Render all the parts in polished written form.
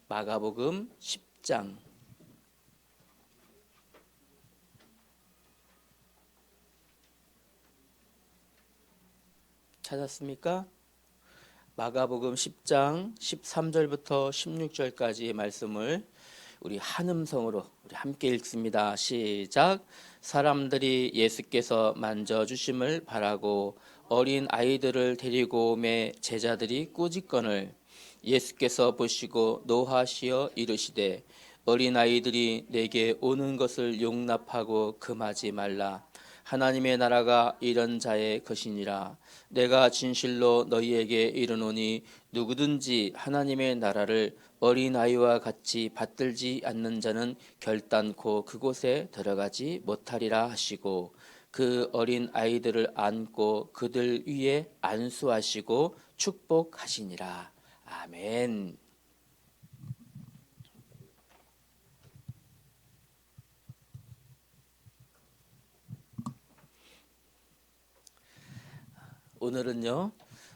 마가복음 10장 찾았습니까? 마가복음 10장 13절부터 16절까지의 말씀을 우리 한음성으로 우리 함께 읽습니다. 시작. 사람들이 예수께서 만져주심을 바라고 어린 아이들을 데리고 오매 제자들이 꾸짖거늘 예수께서 보시고 노하시어 이르시되 어린 아이들이 내게 오는 것을 용납하고 금하지 말라. 하나님의 나라가 이런 자의 것이니라. 내가 진실로 너희에게 이르노니 누구든지 하나님의 나라를 어린아이와 같이 받들지 않는 자는 결단코 그곳에 들어가지 못하리라 하시고 그 어린 아이들을 안고 그들 위에 안수하시고 축복하시니라. 아멘. 오늘은요,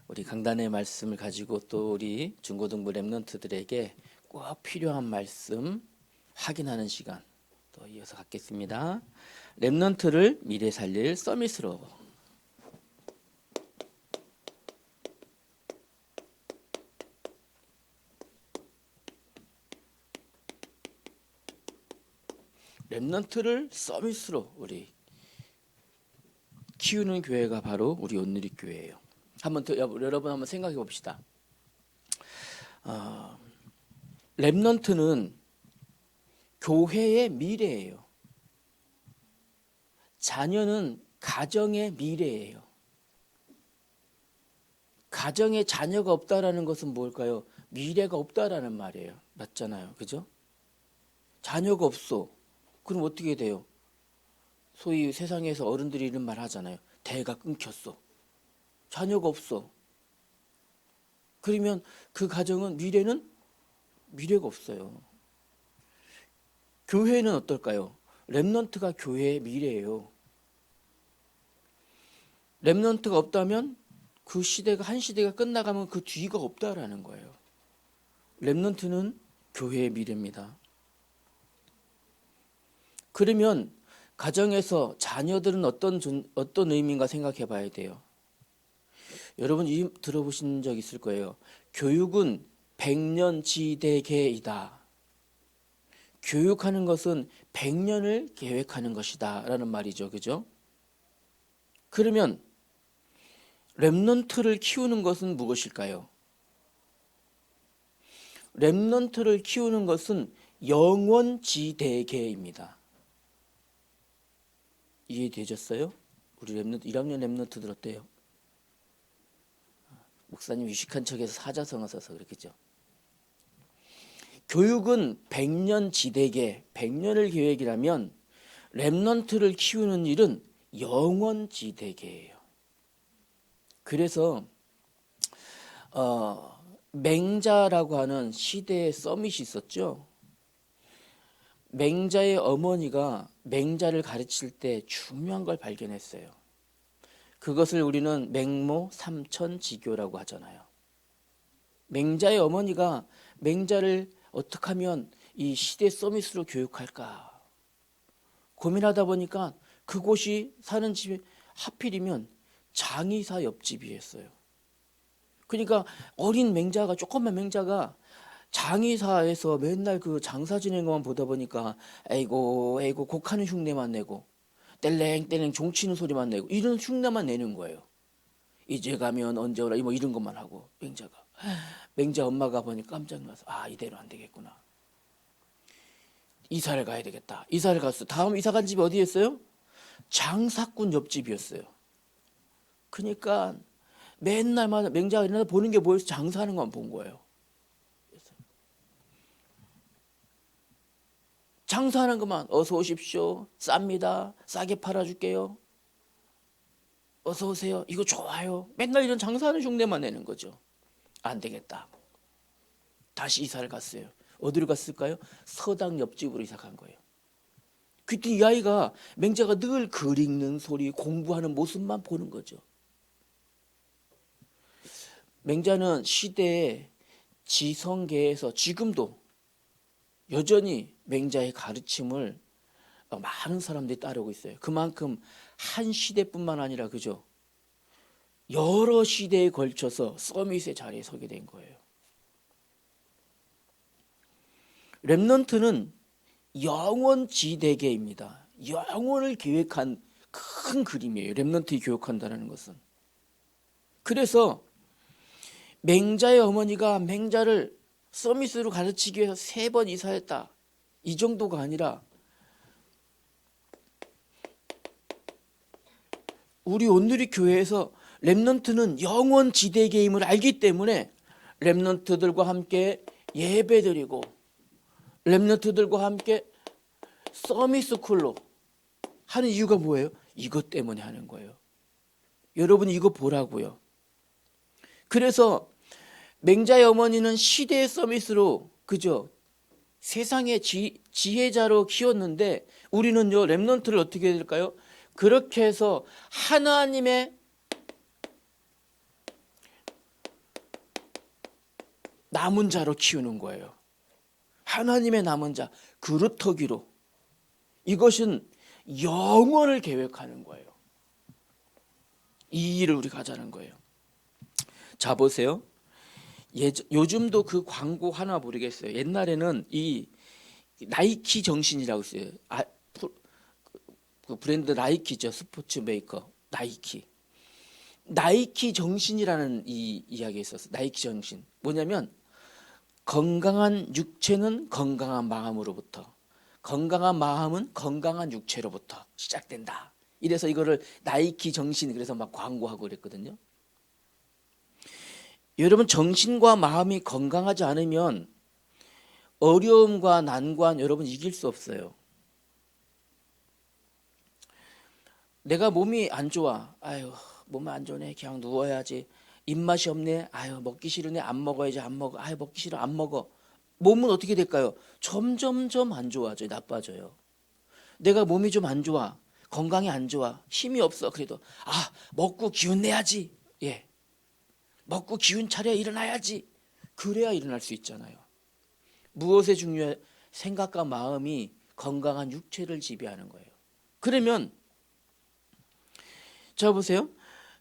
우리 강단의 말씀을 가지고 또 우리 중고등부 랩런트들에게 꼭 필요한 말씀 확인하는 시간 또 이어서 갖겠습니다. 랩런트를 미래 살릴 서밋으로. 랩런트를 서밋으로 우리 키우는 교회가 바로 우리 온누리 교회예요. 한번 더 여러분 한번 생각해 봅시다. 랩런트는 교회의 미래예요. 자녀는 가정의 미래예요. 가정에 자녀가 없다라는 것은 뭘까요? 미래가 없다라는 말이에요. 맞잖아요. 그죠? 자녀가 없어. 그럼 어떻게 돼요? 소위 세상에서 어른들이 이런 말 하잖아요. 대가 끊겼어. 자녀가 없어. 그러면 그 가정은 미래가 없어요. 교회는 어떨까요? 랩런트가 교회의 미래예요. 랩런트가 없다면 그 시대가 한 시대가 끝나가면 그 뒤가 없다라는 거예요. 랩런트는 교회의 미래입니다. 그러면 가정에서 자녀들은 어떤 의미인가 생각해 봐야 돼요. 여러분 들어보신 적 있을 거예요. 교육은 백년지대계이다. 교육하는 것은 100년을 계획하는 것이다 라는 말이죠. 그죠? 그러면 랩런트를 키우는 것은 무엇일까요? 랩런트를 키우는 것은 영원지대계입니다. 이해되셨어요? 우리 랩런트 1학년 랩런트들 어때요? 목사님 유식한 척해서 사자성어 써서 그렇겠죠. 교육은 100년 100년을 계획이라면 랩런트를 키우는 일은 영원지대계예요. 그래서 맹자라고 하는 시대의 서밋이 있었죠. 맹자의 어머니가 맹자를 가르칠 때 중요한 걸 발견했어요. 그것을 우리는 맹모 삼천지교라고 하잖아요. 맹자의 어머니가 맹자를 어떻게 하면 이 시대 서밋으로 교육할까 고민하다 보니까 그곳이 사는 집이 하필이면 장의사 옆집이었어요. 그러니까 어린 맹자가 조그만 맹자가 장의사에서 맨날 그 장사 지내는 것만 보다 보니까 에이고 곡하는 흉내만 내고 뗄랭뗄랭 종치는 소리만 내고 이런 흉내만 내는 거예요. 이제 가면 언제 오라 뭐 이런 것만 하고 맹자 엄마가 보니까 깜짝 놀라서 이대로 안 되겠구나. 이사를 가야 되겠다. 이사를 갔어. 다음 이사 간 집이 어디였어요? 장사꾼 옆집이었어요. 그러니까 맨날마다 맹자가 일어나서 보는 게 뭐였어? 장사하는 것만 본 거예요. 장사하는 것만 어서 오십시오. 쌉니다. 싸게 팔아줄게요. 어서 오세요. 이거 좋아요. 맨날 이런 장사하는 흉내만 내는 거죠. 안 되겠다. 다시 이사를 갔어요. 어디로 갔을까요? 서당 옆집으로 이사 간 거예요. 그때 이 아이가 맹자가 늘 글 읽는 소리, 공부하는 모습만 보는 거죠. 맹자는 시대의 지성계에서 지금도 여전히 맹자의 가르침을 많은 사람들이 따르고 있어요. 그만큼 한 시대뿐만 아니라 그죠? 여러 시대에 걸쳐서 서밋의 자리에 서게 된 거예요. 렘넌트는 영원지대계입니다. 영원을 계획한 큰 그림이에요. 렘넌트를 교육한다는 것은. 그래서 맹자의 어머니가 맹자를 서밋으로 가르치기 위해서 3번 이사했다. 이 정도가 아니라 우리 온누리 교회에서 렘넌트는 영원지대계임을 알기 때문에 렘넌트들과 함께 예배드리고 렘넌트들과 함께 서밋스쿨로 하는 이유가 뭐예요? 이것 때문에 하는 거예요. 여러분 이거 보라고요. 그래서 맹자의 어머니는 시대의 서밋으로 그죠? 세상의 지혜자로 키웠는데 우리는요 렘넌트를 어떻게 해야 될까요? 그렇게 해서 하나님의 남은 자로 키우는 거예요. 하나님의 남은 자, 그루터기로. 이것은 영원을 계획하는 거예요. 이 일을 우리가 하자는 거예요. 자 보세요. 요즘도 그 광고 하나 모르겠어요. 옛날에는 이 나이키 정신이라고 있어요. 그 브랜드 나이키죠. 스포츠 메이커 나이키. 나이키 정신이라는 이 이야기가 있었어요. 나이키 정신. 뭐냐면 건강한 육체는 건강한 마음으로부터, 건강한 마음은 건강한 육체로부터 시작된다. 이래서 이거를 나이키 정신 그래서 막 광고하고 그랬거든요. 여러분 정신과 마음이 건강하지 않으면 어려움과 난관 여러분 이길 수 없어요. 내가 몸이 안 좋아. 아유 몸이 안 좋네. 그냥 누워야지. 입맛이 없네. 아유 먹기 싫으네. 안 먹어야지. 안 먹어. 아유 먹기 싫어. 안 먹어. 몸은 어떻게 될까요? 점점점 안 좋아져요. 나빠져요. 내가 몸이 좀 안 좋아. 건강이 안 좋아. 힘이 없어. 그래도 먹고 기운 내야지. 예. 먹고 기운 차려 일어나야지. 그래야 일어날 수 있잖아요. 무엇에 중요해? 생각과 마음이 건강한 육체를 지배하는 거예요. 그러면 자 보세요.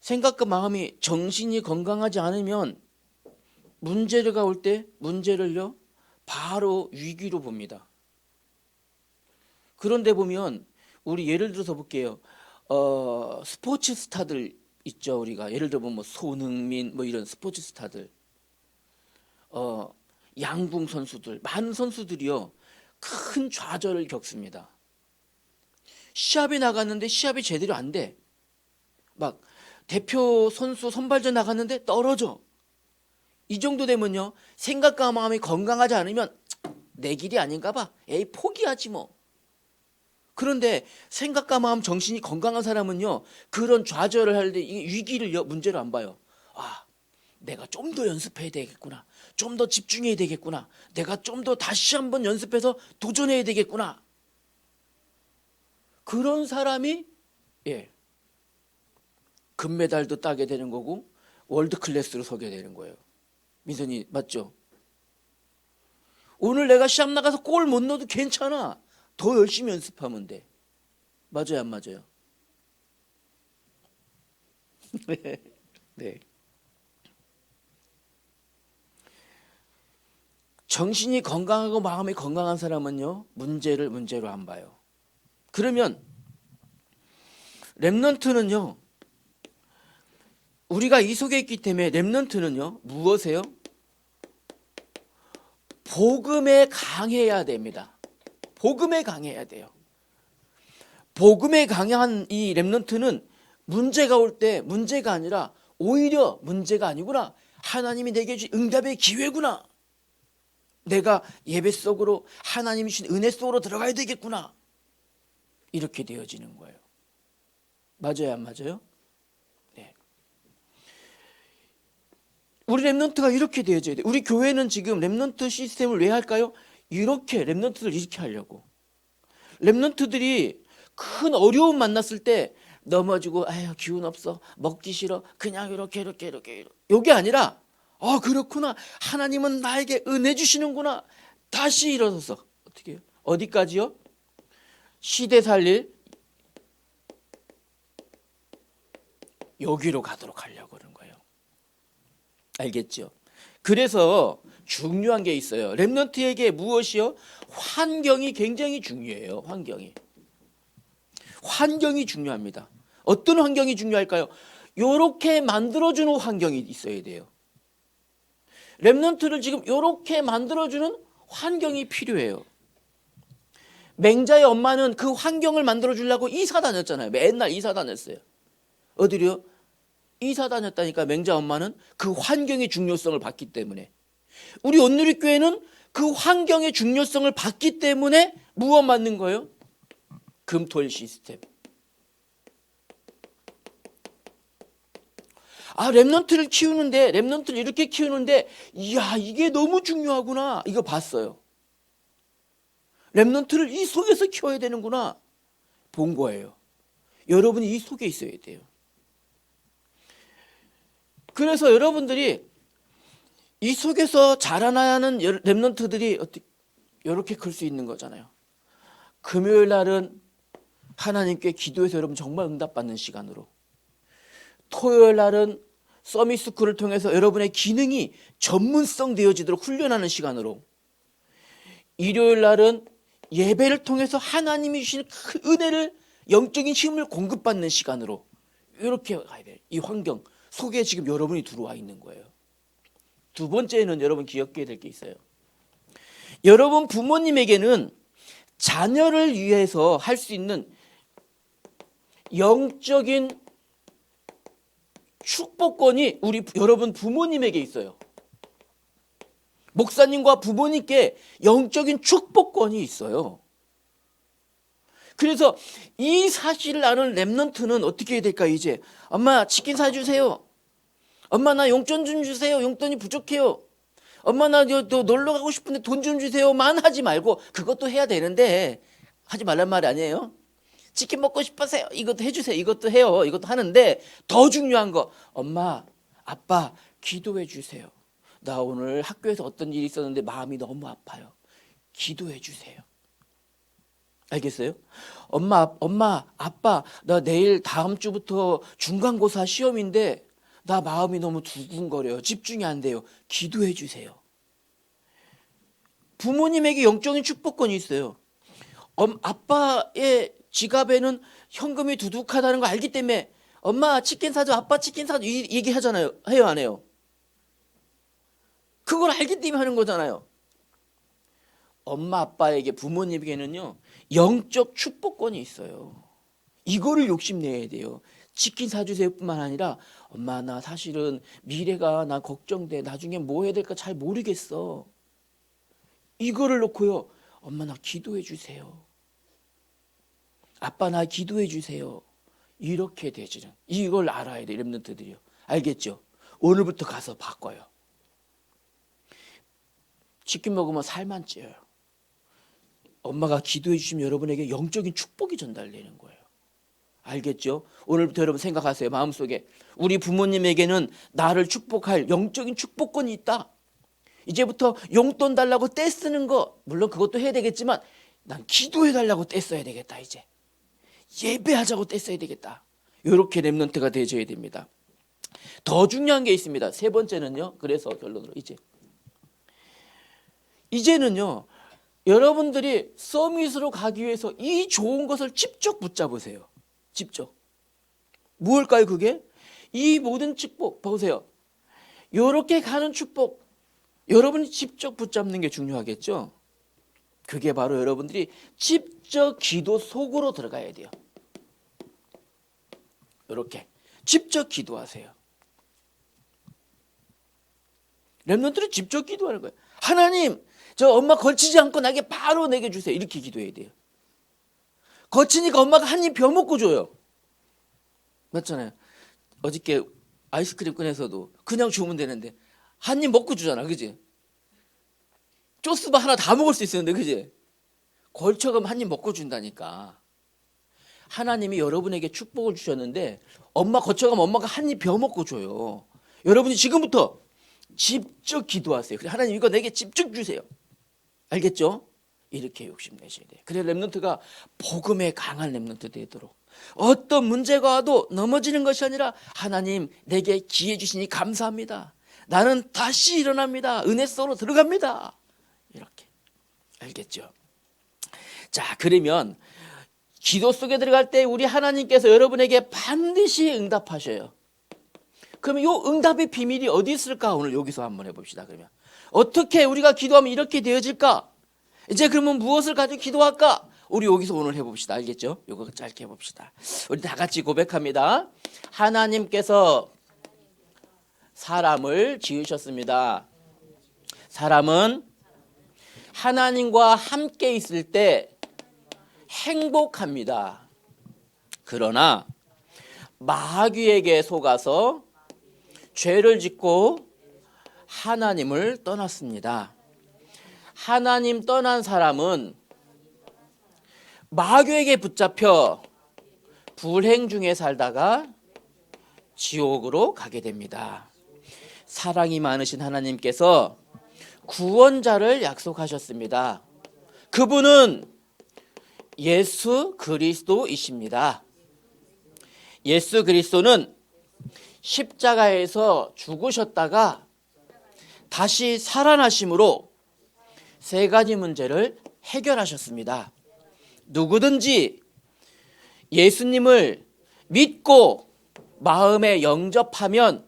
생각과 마음이 정신이 건강하지 않으면 문제가 올 때 문제를요 바로 위기로 봅니다. 그런데 보면 우리 예를 들어서 볼게요. 스포츠 스타들 있죠. 우리가 예를 들어 보면 손흥민 뭐 이런 스포츠 스타들, 양궁 선수들, 많은 선수들이요 큰 좌절을 겪습니다. 시합에 나갔는데 시합이 제대로 안 돼. 막 대표 선수 선발전 나갔는데 떨어져. 이 정도 되면요 생각과 마음이 건강하지 않으면 내 길이 아닌가 봐. 에이 포기하지 뭐. 그런데 생각과 마음 정신이 건강한 사람은요 그런 좌절을 할 때 위기를 문제로 안 봐요. 내가 좀 더 연습해야 되겠구나. 좀 더 집중해야 되겠구나. 내가 좀 더 다시 한번 연습해서 도전해야 되겠구나. 그런 사람이 금메달도 따게 되는 거고 월드 클래스로 서게 되는 거예요. 민선이 맞죠? 오늘 내가 시합 나가서 골 못 넣어도 괜찮아. 더 열심히 연습하면 돼. 맞아요, 안 맞아요? 네. 정신이 건강하고 마음이 건강한 사람은요 문제를 문제로 안 봐요. 그러면 렘넌트는요 우리가 이 속에 있기 때문에 렘넌트는요 무엇이에요? 복음에 강해야 됩니다. 복음에 강해야 돼요. 복음에 강한 이 렘넌트는 문제가 올 때 문제가 아니라 오히려 문제가 아니구나. 하나님이 내게 주신 응답의 기회구나. 내가 예배 속으로 하나님이 주신 은혜 속으로 들어가야 되겠구나. 이렇게 되어지는 거예요. 맞아요, 안 맞아요? 네. 우리 렘넌트가 이렇게 되어져야 돼요. 우리 교회는 지금 렘넌트 시스템을 왜 할까요? 이렇게 렘넌트를 이렇게 하려고. 렘넌트들이 큰 어려움 만났을 때 넘어지고 아유 기운 없어 먹기 싫어 그냥 이렇게 이게 아니라 그렇구나 하나님은 나에게 은혜 주시는구나 다시 일어서서 어떻게 해요? 어디까지요? 시대 살릴 여기로 가도록 하려고 그러는 거예요. 알겠죠? 그래서 중요한 게 있어요. 렘넌트에게 무엇이요? 환경이 굉장히 중요해요. 환경이 중요합니다. 어떤 환경이 중요할까요? 요렇게 만들어주는 환경이 있어야 돼요. 렘넌트를 지금 요렇게 만들어주는 환경이 필요해요. 맹자의 엄마는 그 환경을 만들어주려고 이사 다녔잖아요. 맨날 이사 다녔어요. 어디로요? 이사 다녔다니까. 맹자 엄마는 그 환경의 중요성을 봤기 때문에. 우리 온누리교회는 그 환경의 중요성을 봤기 때문에 무엇 만든 거예요? 금토일 시스템. 렘넌트를 이렇게 키우는데, 이야, 이게 너무 중요하구나. 이거 봤어요. 렘넌트를 이 속에서 키워야 되는구나. 본 거예요. 여러분이 이 속에 있어야 돼요. 그래서 여러분들이 이 속에서 자라나야 하는 렘넌트들이 이렇게 클 수 있는 거잖아요. 금요일 날은 하나님께 기도해서 여러분 정말 응답받는 시간으로, 토요일 날은 서밋스쿨을 통해서 여러분의 기능이 전문성 되어지도록 훈련하는 시간으로, 일요일 날은 예배를 통해서 하나님이 주시는 그 은혜를, 영적인 힘을 공급받는 시간으로, 이렇게 가야 돼요. 이 환경 속에 지금 여러분이 들어와 있는 거예요. 두 번째는 여러분 기억해야 될 게 있어요. 여러분 부모님에게는 자녀를 위해서 할 수 있는 영적인 축복권이 여러분 부모님에게 있어요. 목사님과 부모님께 영적인 축복권이 있어요. 그래서 이 사실을 아는 렘넌트는 어떻게 해야 될까? 이제 엄마 치킨 사주세요. 엄마 나 용돈 좀 주세요. 용돈이 부족해요. 엄마 나 놀러 가고 싶은데 돈 좀 주세요만 하지 말고, 그것도 해야 되는데 하지 말란 말이 아니에요. 치킨 먹고 싶어서요. 이것도 해주세요. 이것도 해요. 이것도 하는데 더 중요한 거, 엄마 아빠 기도해 주세요. 나 오늘 학교에서 어떤 일이 있었는데 마음이 너무 아파요. 기도해 주세요. 알겠어요? 엄마 아빠 나 내일 다음 주부터 중간고사 시험인데 나 마음이 너무 두근거려요. 집중이 안 돼요. 기도해 주세요. 부모님에게 영적인 축복권이 있어요. 아빠의 지갑에는 현금이 두둑하다는 거 알기 때문에 엄마 치킨 사줘, 아빠 치킨 사줘, 이 얘기하잖아요. 해요, 안 해요? 그걸 알기 때문에 하는 거잖아요. 엄마 아빠에게, 부모님에게는요 영적 축복권이 있어요. 이거를 욕심내야 돼요. 치킨 사주세요 뿐만 아니라, 엄마 나 사실은 미래가 나 걱정돼. 나중에 뭐 해야 될까 잘 모르겠어. 이거를 놓고요, 엄마 나 기도해 주세요. 아빠 나 기도해 주세요. 이렇게 되지는, 이걸 알아야 돼 렘넌트들이요. 알겠죠? 오늘부터 가서 바꿔요. 치킨 먹으면 살만 찌어요. 엄마가 기도해 주시면 여러분에게 영적인 축복이 전달되는 거예요. 알겠죠? 오늘부터 여러분 생각하세요. 마음속에 우리 부모님에게는 나를 축복할 영적인 축복권이 있다. 이제부터 용돈 달라고 떼 쓰는 거, 물론 그것도 해야 되겠지만 난 기도해 달라고 떼 써야 되겠다. 이제 예배하자고 떼 써야 되겠다. 이렇게 렘넌트가 되어져야 됩니다. 더 중요한 게 있습니다. 세 번째는요, 그래서 결론으로 이제는요 여러분들이 서밋으로 가기 위해서 이 좋은 것을 직접 붙잡으세요. 직접. 무엇일까요 그게? 이 모든 축복 보세요. 이렇게 가는 축복 여러분이 직접 붙잡는 게 중요하겠죠. 그게 바로 여러분들이 직접 기도 속으로 들어가야 돼요. 이렇게 직접 기도하세요. 렘넌트는 직접 기도하는 거예요. 하나님, 저 엄마 거치지 않고 나게 바로 내게 주세요. 이렇게 기도해야 돼요. 거치니까 엄마가 한 입 벼 먹고 줘요. 맞잖아요. 어저께 아이스크림 꺼내서도 그냥 주면 되는데 한 입 먹고 주잖아. 그지? 쪼스바 하나 다 먹을 수 있었는데, 그지? 걸쳐가면 한 입 먹고 준다니까. 하나님이 여러분에게 축복을 주셨는데 엄마 거쳐가면 엄마가 한 입 벼 먹고 줘요. 여러분이 지금부터 직접 기도하세요. 그래, 하나님 이거 내게 직접 주세요. 알겠죠? 이렇게 욕심내셔야 돼요. 그래야 렘넌트가 복음에 강한 렘넌트 되도록, 어떤 문제가 와도 넘어지는 것이 아니라 하나님 내게 기회 주시니 감사합니다, 나는 다시 일어납니다, 은혜 속으로 들어갑니다, 이렇게. 알겠죠? 자, 그러면 기도 속에 들어갈 때 우리 하나님께서 여러분에게 반드시 응답하셔요. 그러면 이 응답의 비밀이 어디 있을까? 오늘 여기서 한번 해봅시다. 그러면 어떻게 우리가 기도하면 이렇게 되어질까? 이제 그러면 무엇을 가지고 기도할까? 우리 여기서 오늘 해봅시다. 알겠죠? 이거 짧게 해봅시다. 우리 다 같이 고백합니다. 하나님께서 사람을 지으셨습니다. 사람은 하나님과 함께 있을 때 행복합니다. 그러나 마귀에게 속아서 죄를 짓고 하나님을 떠났습니다. 하나님 떠난 사람은 마귀에게 붙잡혀 불행 중에 살다가 지옥으로 가게 됩니다. 사랑이 많으신 하나님께서 구원자를 약속하셨습니다. 그분은 예수 그리스도이십니다. 예수 그리스도는 십자가에서 죽으셨다가 다시 살아나심으로 세 가지 문제를 해결하셨습니다. 누구든지 예수님을 믿고 마음에 영접하면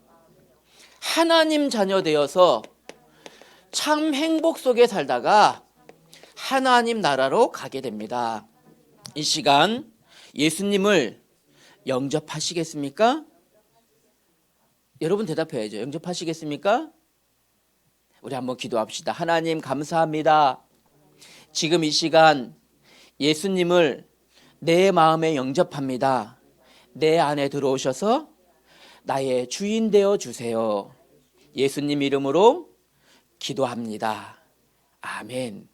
하나님 자녀 되어서 참 행복 속에 살다가 하나님 나라로 가게 됩니다. 이 시간 예수님을 영접하시겠습니까? 여러분 대답해야죠. 영접하시겠습니까? 우리 한번 기도합시다. 하나님 감사합니다. 지금 이 시간 예수님을 내 마음에 영접합니다. 내 안에 들어오셔서 나의 주인 되어 주세요. 예수님 이름으로 기도합니다. 아멘.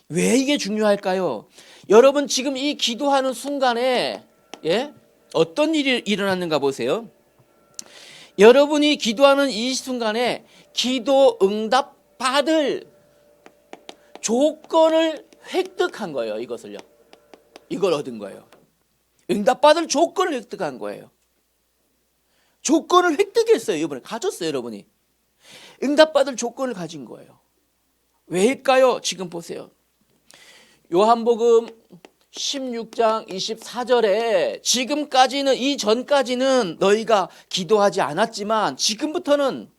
왜 이게 중요할까요? 여러분 지금 이 기도하는 순간에 어떤 일이 일어났는가 보세요. 여러분이 기도하는 이 순간에 기도 응답 받을 조건을 획득한 거예요. 이것을요. 이걸 얻은 거예요. 응답 받을 조건을 획득한 거예요. 조건을 획득했어요. 이번에 가졌어요. 여러분이 응답 받을 조건을 가진 거예요. 왜일까요? 지금 보세요. 요한복음 16장 24절에 지금까지는, 이전까지는 너희가 기도하지 않았지만 지금부터는,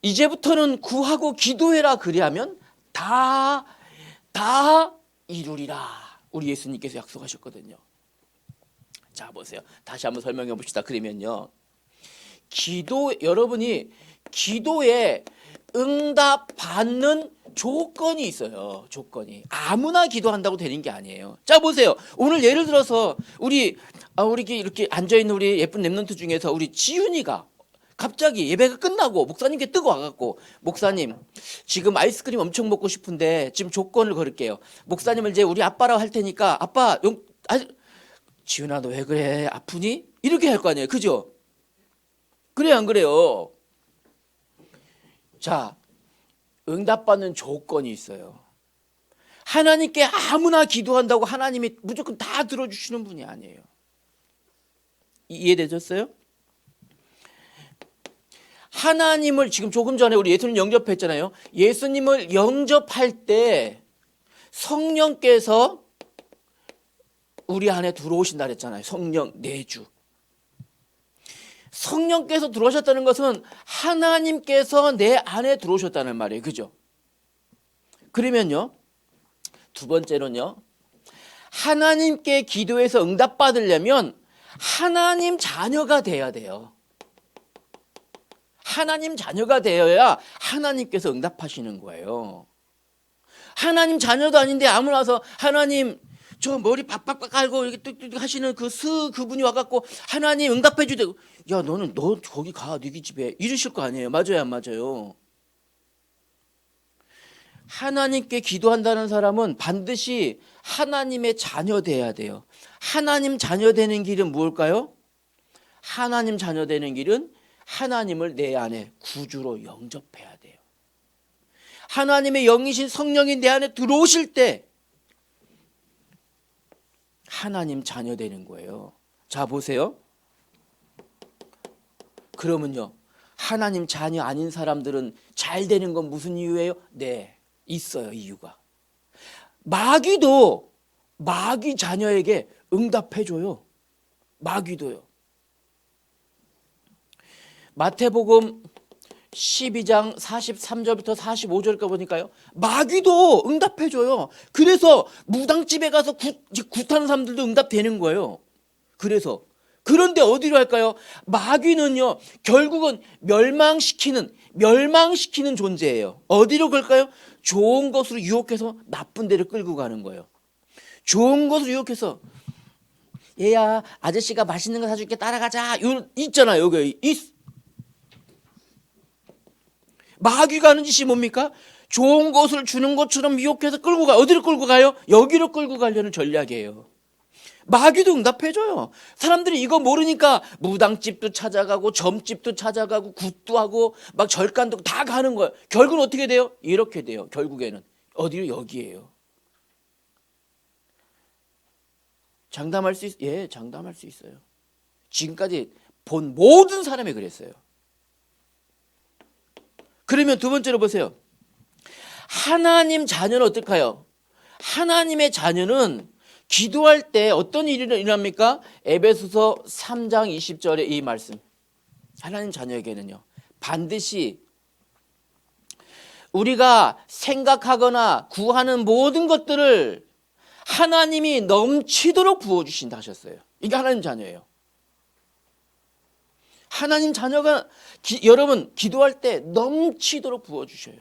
이제부터는 구하고 기도해라, 그리하면 다 이루리라. 우리 예수님께서 약속하셨거든요. 자, 보세요. 다시 한번 설명해 봅시다. 그러면요, 여러분이 기도에 응답 받는 조건이 있어요. 조건이. 아무나 기도한다고 되는 게 아니에요. 자, 보세요. 오늘 예를 들어서 우리 이렇게 앉아있는 우리 예쁜 랩런트 중에서 우리 지윤이가 갑자기 예배가 끝나고 목사님께 뜨고 와갖고, 목사님 지금 아이스크림 엄청 먹고 싶은데 지금 조건을 걸을게요. 목사님을 이제 우리 아빠라고 할 테니까 아빠 지윤아 너 왜 그래? 아프니? 이렇게 할 거 아니에요. 그죠? 그래요 안 그래요? 자, 응답받는 조건이 있어요. 하나님께 아무나 기도한다고 하나님이 무조건 다 들어주시는 분이 아니에요. 이해되셨어요? 하나님을 지금 조금 전에 우리 예수님 영접했잖아요. 예수님을 영접할 때 성령께서 우리 안에 들어오신다 그랬잖아요. 성령 내주. 성령께서 들어오셨다는 것은 하나님께서 내 안에 들어오셨다는 말이에요. 그죠? 그러면요, 두 번째로는요, 하나님께 기도해서 응답받으려면 하나님 자녀가 돼야 돼요. 하나님 자녀가 되어야 하나님께서 응답하시는 거예요. 하나님 자녀도 아닌데 아무나 와서 하나님 저 머리 빡빡빡 깔고 이렇게 뚝뚝 하시는 그분이 와갖고 하나님 응답해 주대고, 야 너 거기 가, 너희 집에 이러실 거 아니에요. 맞아요 안 맞아요? 하나님께 기도한다는 사람은 반드시 하나님의 자녀 돼야 돼요. 하나님 자녀 되는 길은 무엇일까요? 하나님 자녀 되는 길은 하나님을 내 안에 구주로 영접해야 돼요. 하나님의 영이신 성령이 내 안에 들어오실 때 하나님 자녀 되는 거예요. 자, 보세요. 그러면요, 하나님 자녀 아닌 사람들은 잘 되는 건 무슨 이유예요? 네, 있어요. 이유가. 마귀도 마귀 자녀에게 응답해줘요. 마귀도요. 마태복음 12장 43절부터 45절까지 보니까요, 마귀도 응답해줘요. 그래서 무당집에 가서 굿하는 사람들도 응답되는 거예요. 그런데 어디로 할까요? 마귀는요, 결국은 멸망시키는 존재예요. 어디로 갈까요? 좋은 것으로 유혹해서 나쁜 데를 끌고 가는 거예요. 좋은 것으로 유혹해서, 얘야, 아저씨가 맛있는 거 사줄게, 따라가자. 있잖아요, 여기. 마귀가 하는 짓이 뭡니까? 좋은 것을 주는 것처럼 유혹해서 끌고 가. 어디로 끌고 가요? 여기로 끌고 가려는 전략이에요. 마귀도 응답해줘요. 사람들이 이거 모르니까 무당집도 찾아가고 점집도 찾아가고 굿도 하고 막 절간도 다 가는 거예요. 결국은 어떻게 돼요? 이렇게 돼요. 결국에는 어디로? 여기에요. 장담할 수 예, 장담할 수 있어요. 지금까지 본 모든 사람이 그랬어요. 그러면 두 번째로 보세요. 하나님 자녀는 어떨까요? 하나님의 자녀는 기도할 때 어떤 일이 일어납니까? 에베소서 3장 20절의 이 말씀. 하나님 자녀에게는요, 반드시 우리가 생각하거나 구하는 모든 것들을 하나님이 넘치도록 부어주신다 하셨어요. 이게 하나님 자녀예요. 하나님 자녀가 여러분 기도할 때 넘치도록 부어주셔요.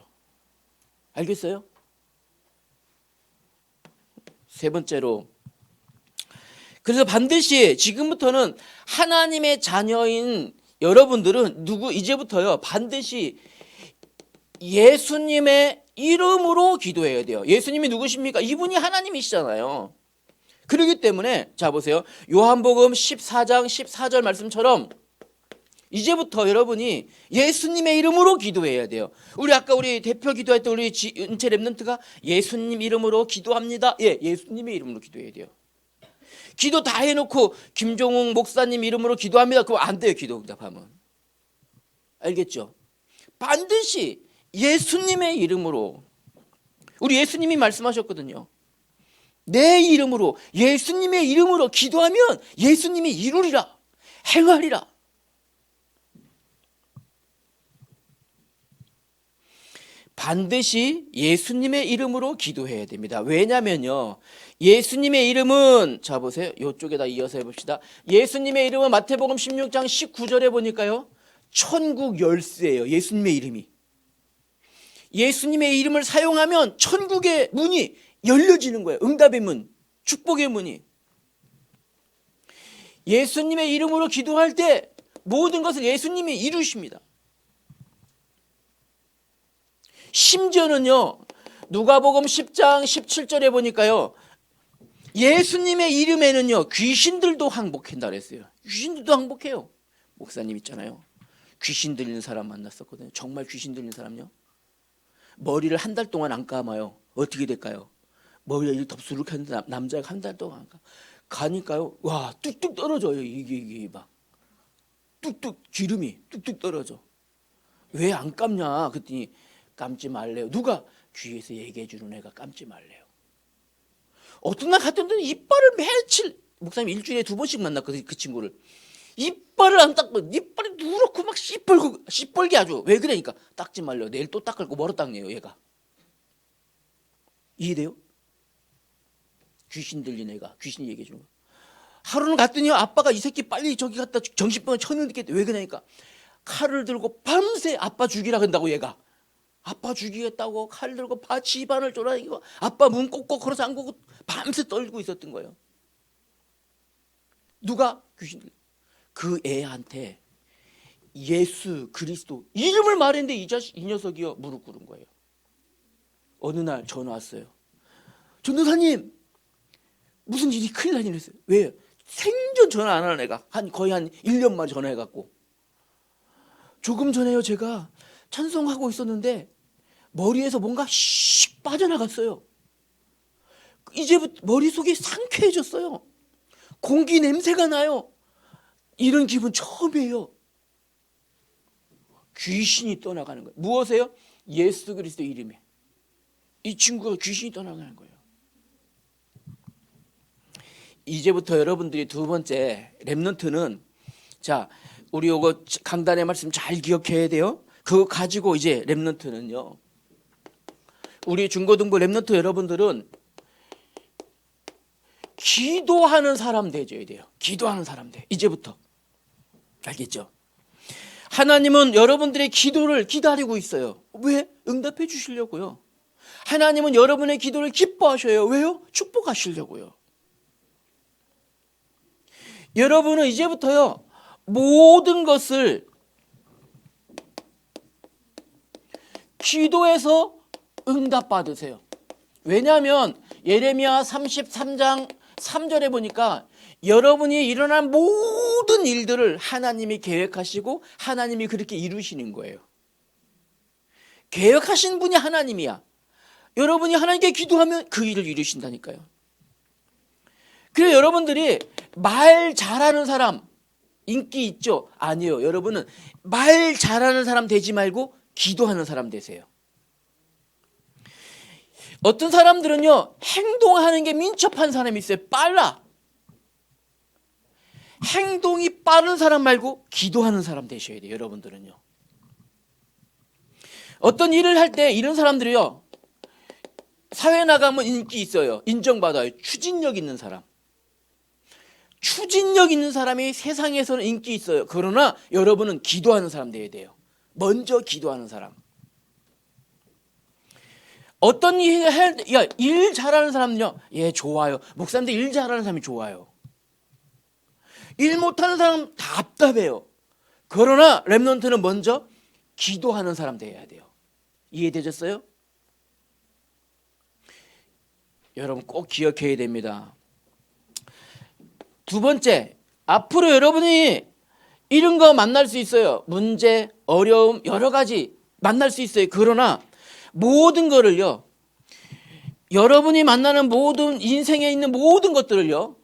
알겠어요? 세 번째로, 그래서 반드시 지금부터는 하나님의 자녀인 여러분들은 이제부터요, 반드시 예수님의 이름으로 기도해야 돼요. 예수님이 누구십니까? 이분이 하나님이시잖아요. 그렇기 때문에 자 보세요. 요한복음 14장 14절 말씀처럼 이제부터 여러분이 예수님의 이름으로 기도해야 돼요. 아까 우리 대표 기도할 때 우리 은채 랩런트가 예수님 이름으로 기도합니다. 예, 예수님의 이름으로 기도해야 돼요. 기도 다 해놓고 김종웅 목사님 이름으로 기도합니다. 그럼 안 돼요. 기도 응답하면. 알겠죠? 반드시 예수님의 이름으로. 우리 예수님이 말씀하셨거든요. 내 이름으로, 예수님의 이름으로 기도하면 예수님이 이루리라, 행하리라. 반드시 예수님의 이름으로 기도해야 됩니다. 왜냐면요, 예수님의 이름은, 자 보세요. 이쪽에다 이어서 해봅시다. 예수님의 이름은 마태복음 16장 19절에 보니까요, 천국 열쇠예요. 예수님의 이름이. 예수님의 이름을 사용하면 천국의 문이 열려지는 거예요. 응답의 문, 축복의 문이. 예수님의 이름으로 기도할 때 모든 것을 예수님이 이루십니다. 심지어는요, 누가복음 10장 17절에 보니까요, 예수님의 이름에는요, 귀신들도 항복한다 그랬어요. 귀신들도 항복해요. 목사님 있잖아요. 귀신 들리는 사람 만났었거든요. 정말 귀신 들리는 사람요. 머리를 한 달 동안 안 감아요. 어떻게 될까요? 머리가 이렇게 덥수룩 하는데 남자가 한 달 동안 안 가니까요. 와, 뚝뚝 떨어져요. 이게 막 뚝뚝 기름이 뚝뚝 떨어져. 왜 안 감냐? 그랬더니 감지 말래요. 누가? 귀에서 얘기해 주는 애가 감지 말래요. 어떤 날 갔더니 이빨을 며칠, 목사님 일주일에 2번씩 만났거든요. 그 친구를. 이빨을 안 닦고, 이빨이 누렇고 막 씨뻘게 아주. 왜 그러니까? 닦지 말래요. 내일 또 닦을 거 뭐로 닦네요, 얘가. 이해돼요? 귀신 들린 애가, 귀신이 얘기해 주는 거. 하루는 갔더니 아빠가 이 새끼 빨리 저기 갔다 정신병원 쳤는데 왜 그러니까? 칼을 들고 밤새 아빠 죽이라 한다고 얘가. 아빠 죽이겠다고 칼 들고 집안을 쫄아다니고 아빠 문 꼭꼭 걸어서 안 보고 밤새 떨고 있었던 거예요. 누가? 귀신들. 그 애한테 예수 그리스도 이름을 말했는데 이 녀석이요 무릎 꿇은 거예요. 어느 날 전화 왔어요. 전도사님, 무슨 일이 큰일 나니 그랬어요. 왜요? 생전 전화 안 하는 애가 거의 한 1년 만에 전화해갖고, 조금 전에요 제가 찬송하고 있었는데 머리에서 뭔가 씩 빠져나갔어요. 이제부터 머릿속이 상쾌해졌어요. 공기 냄새가 나요. 이런 기분 처음이에요. 귀신이 떠나가는 거예요. 무엇이에요? 예수 그리스도 이름에. 이 친구가 귀신이 떠나가는 거예요. 이제부터 여러분들이 두 번째 렘넌트는, 자, 우리 요거 강단의 말씀 잘 기억해야 돼요. 그거 가지고 이제 렘넌트는요, 우리 중고등부 렘넌트 여러분들은 기도하는 사람 되줘야 돼요. 기도하는 사람 돼. 이제부터. 알겠죠? 하나님은 여러분들의 기도를 기다리고 있어요. 왜? 응답해 주시려고요. 하나님은 여러분의 기도를 기뻐하셔요. 왜요? 축복하시려고요. 여러분은 이제부터요, 모든 것을 기도해서 응답받으세요. 왜냐하면 예레미야 33장 3절에 보니까 여러분이 일어난 모든 일들을 하나님이 계획하시고 하나님이 그렇게 이루시는 거예요. 계획하신 분이 하나님이야. 여러분이 하나님께 기도하면 그 일을 이루신다니까요. 그래서 여러분들이 말 잘하는 사람 인기 있죠? 아니요. 여러분은 말 잘하는 사람 되지 말고 기도하는 사람 되세요. 어떤 사람들은요, 행동하는 게 민첩한 사람이 있어요. 빨라. 행동이 빠른 사람 말고 기도하는 사람 되셔야 돼요. 여러분들은요. 어떤 일을 할 때 이런 사람들이요, 사회 나가면 인기 있어요. 인정받아요. 추진력 있는 사람. 추진력 있는 사람이 세상에서는 인기 있어요. 그러나 여러분은 기도하는 사람 되어야 돼요. 먼저 기도하는 사람. 어떤 일 잘하는 사람은요, 예, 좋아요. 목사님들 일 잘하는 사람이 좋아요. 일 못하는 사람 답답해요. 그러나 렘넌트는 먼저 기도하는 사람 되어야 돼요. 이해되셨어요? 여러분 꼭 기억해야 됩니다. 두 번째, 앞으로 여러분이 이런 거 만날 수 있어요. 문제, 어려움, 여러 가지 만날 수 있어요. 그러나 모든 거를요, 여러분이 만나는 모든 인생에 있는 모든 것들을요,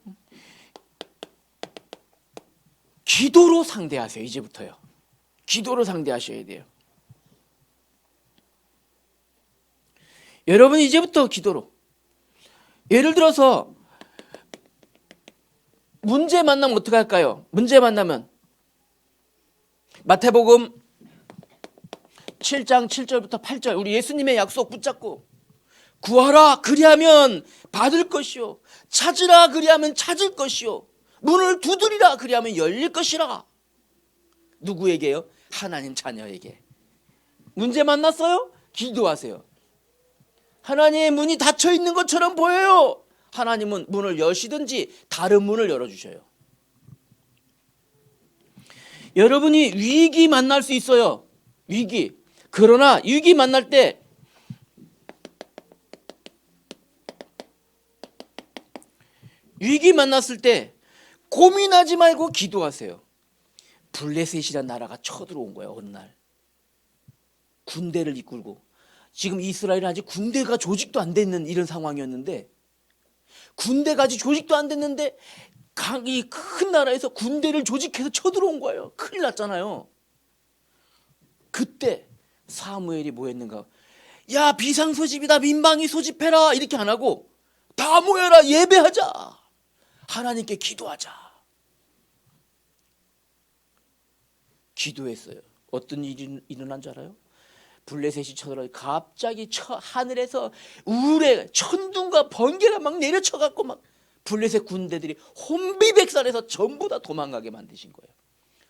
기도로 상대하세요. 이제부터요. 기도로 상대하셔야 돼요. 여러분이 이제부터 기도로. 예를 들어서 문제 만나면 어떻게 할까요? 문제 만나면 마태복음 7장 7절부터 8절 우리 예수님의 약속 붙잡고, 구하라 그리하면 받을 것이요, 찾으라 그리하면 찾을 것이요, 문을 두드리라 그리하면 열릴 것이라. 누구에게요? 하나님 자녀에게. 문제 만났어요? 기도하세요. 하나님의 문이 닫혀 있는 것처럼 보여요. 하나님은 문을 여시든지 다른 문을 열어주셔요. 여러분이 위기 만날 수 있어요. 위기. 그러나 위기 만날 때 위기 만났을 때 고민하지 말고 기도하세요. 블레셋이라는 나라가 쳐들어온 거예요. 어느 날 군대를 이끌고. 지금 이스라엘은 아직 군대가 조직도 안 됐는 이런 상황이었는데, 군대가 아직 조직도 안 됐는데 이 큰 나라에서 군대를 조직해서 쳐들어온 거예요. 큰일 났잖아요. 그때 사무엘이 뭐 했는가? 야, 비상소집이다, 민방위 소집해라, 이렇게 안 하고 다 모여라, 예배하자, 하나님께 기도하자. 기도했어요. 어떤 일이 일어난 줄 알아요? 블레셋이 쳐들어 갑자기 하늘에서 우레 천둥과 번개가 막 내려쳐갖고 막 블레셋 군대들이 혼비백산해서 전부 다 도망가게 만드신 거예요.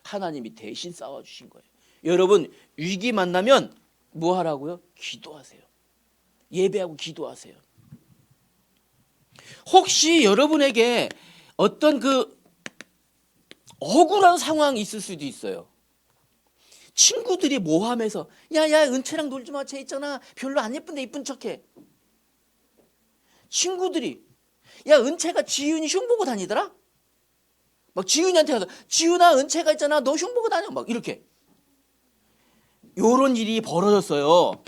하나님이 대신 싸워주신 거예요. 여러분 위기 만나면 뭐 하라고요? 기도하세요. 예배하고 기도하세요. 혹시 여러분에게 어떤 그 억울한 상황이 있을 수도 있어요. 친구들이 모함해서 야야 은채랑 놀지 마, 쟤 있잖아 별로 안 예쁜데 이쁜 척해. 친구들이 야 은채가 지윤이 흉 보고 다니더라, 막 지윤이한테 가서 지윤아 은채가 있잖아 너 흉 보고 다녀, 막 이렇게. 요런 일이 벌어졌어요.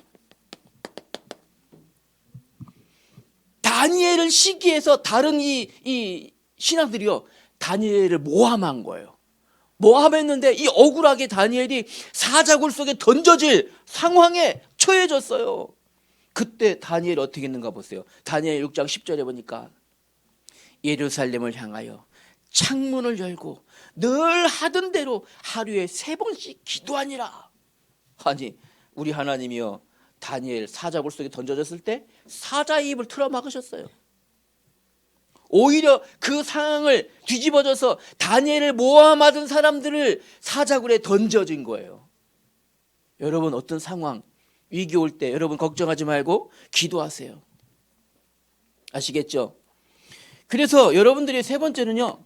다니엘을 시기해서 다른 이 신하들이요, 다니엘을 모함한 거예요. 모함했는데 이 억울하게 다니엘이 사자굴 속에 던져질 상황에 처해졌어요. 그때 다니엘이 어떻게 했는가 보세요. 다니엘 6장 10절에 보니까 예루살렘을 향하여 창문을 열고 늘 하던 대로 하루에 3번씩 기도하니라. 아니, 우리 하나님이요, 다니엘 사자굴 속에 던져졌을 때 사자의 입을 틀어 막으셨어요. 오히려 그 상황을 뒤집어져서 다니엘을 모함하던 사람들을 사자굴에 던져진 거예요. 여러분, 어떤 상황, 위기 올 때 여러분 걱정하지 말고 기도하세요. 아시겠죠? 그래서 여러분들이 세 번째는요,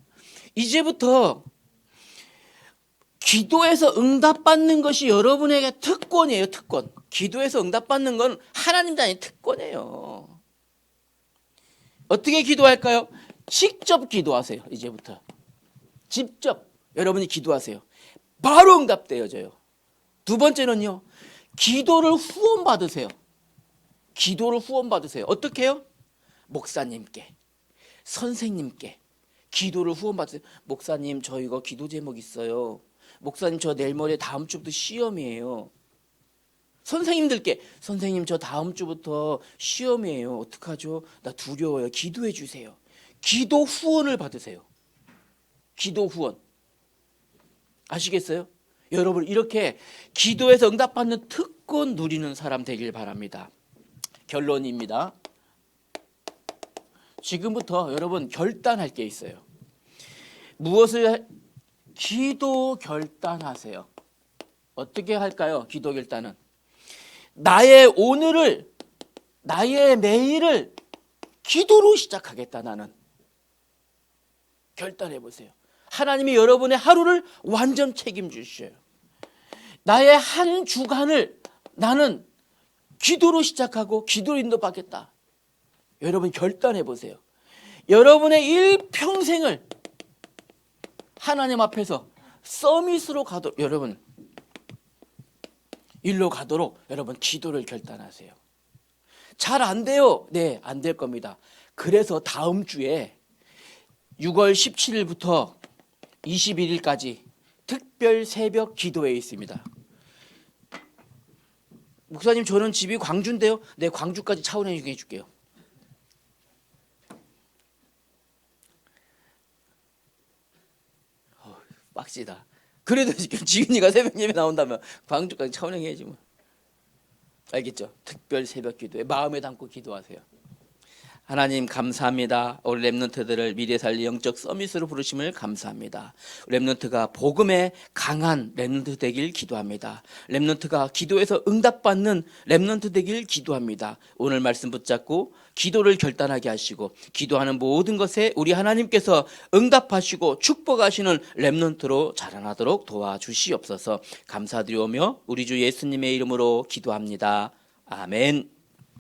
이제부터 기도해서 응답받는 것이 여러분에게 특권이에요. 특권. 기도해서 응답받는 건 하나님도 아닌 특권이에요. 어떻게 기도할까요? 직접 기도하세요. 이제부터 직접 여러분이 기도하세요. 바로 응답되어져요. 두 번째는요, 기도를 후원받으세요. 기도를 후원받으세요. 어떻게 해요? 목사님께, 선생님께 기도를 후원받으세요. 목사님, 저 이거 기도 제목 있어요. 목사님, 저 내일 모레 다음 주부터 시험이에요. 선생님들께, 선생님, 저 다음 주부터 시험이에요. 어떡하죠? 나 두려워요. 기도해 주세요. 기도 후원을 받으세요. 기도 후원. 아시겠어요? 여러분, 이렇게 기도해서 응답받는 특권 누리는 사람 되길 바랍니다. 결론입니다. 지금부터 여러분 결단할 게 있어요. 무엇을 기도 결단하세요. 어떻게 할까요? 기도 결단은 나의 오늘을, 나의 매일을 기도로 시작하겠다. 나는 결단해 보세요. 하나님이 여러분의 하루를 완전 책임지셔요. 나의 한 주간을 나는 기도로 시작하고 기도로 인도받겠다. 여러분 결단해 보세요. 여러분의 일평생을 하나님 앞에서 서밋으로 가도록, 여러분 일로 가도록 여러분 기도를 결단하세요. 잘 안 돼요. 네, 안 될 겁니다. 그래서 다음 주에 6월 17일부터 21일까지 특별 새벽 기도회에 있습니다. 목사님, 저는 집이 광주인데요. 네, 광주까지 차 운행해 줄게요. 빡시다. 그래도 지은이가 새벽 예배 나온다면 광주까지 차 운행해야지 뭐. 알겠죠? 특별 새벽 기도회 마음에 담고 기도하세요. 하나님 감사합니다. 우리 렘넌트들을 미래 살리 영적 서밋으로 부르심을 감사합니다. 렘넌트가 복음에 강한 렘넌트 되길 기도합니다. 렘넌트가 기도에서 응답받는 렘넌트 되길 기도합니다. 오늘 말씀 붙잡고 기도를 결단하게 하시고 기도하는 모든 것에 우리 하나님께서 응답하시고 축복하시는 렘넌트로 자라나도록 도와주시옵소서. 감사드리오며 우리 주 예수님의 이름으로 기도합니다. 아멘.